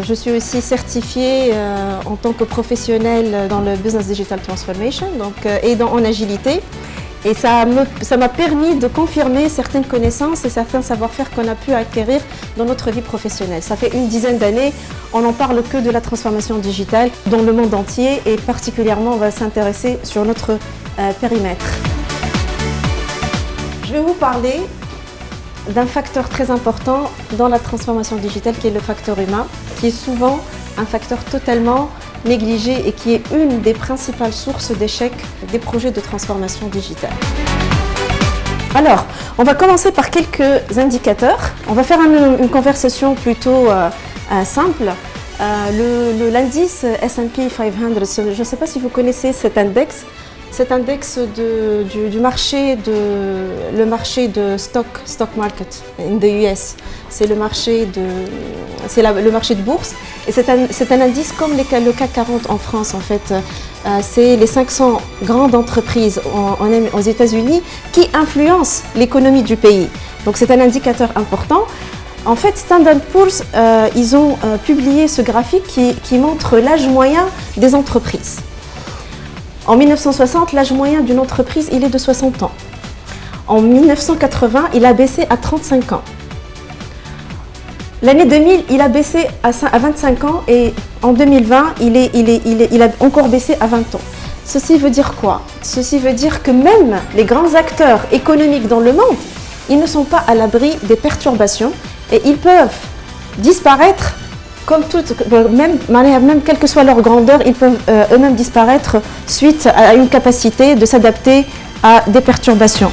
Je suis aussi certifiée en tant que professionnelle dans le Business Digital Transformation et en agilité. Et ça m'a permis de confirmer certaines connaissances et certains savoir-faire qu'on a pu acquérir dans notre vie professionnelle. Ça fait une dizaine d'années, on n'en parle que de la transformation digitale dans le monde entier et particulièrement on va s'intéresser sur notre périmètre. Je vais vous parler d'un facteur très important dans la transformation digitale qui est le facteur humain, qui est souvent un facteur totalement négligé et qui est une des principales sources d'échec des projets de transformation digitale. Alors, on va commencer par quelques indicateurs. On va faire une conversation plutôt simple. L'indice S&P 500, je ne sais pas si vous connaissez cet index. Cet index du marché de stock market in the US, c'est le marché de bourse et c'est un indice comme le CAC 40 en France en fait. C'est les 500 grandes entreprises aux États-Unis qui influencent l'économie du pays. Donc c'est un indicateur important. En fait, Standard & Poor's, ils ont publié ce graphique qui montre l'âge moyen des entreprises. En 1960, l'âge moyen d'une entreprise, il est de 60 ans. En 1980, il a baissé à 35 ans. L'année 2000, il a baissé à 25 ans et en 2020, il a encore baissé à 20 ans. Ceci veut dire quoi? Ceci veut dire que même les grands acteurs économiques dans le monde, ils ne sont pas à l'abri des perturbations et ils peuvent disparaître comme même quelle que soit leur grandeur, ils peuvent eux-mêmes disparaître suite à une capacité de s'adapter à des perturbations.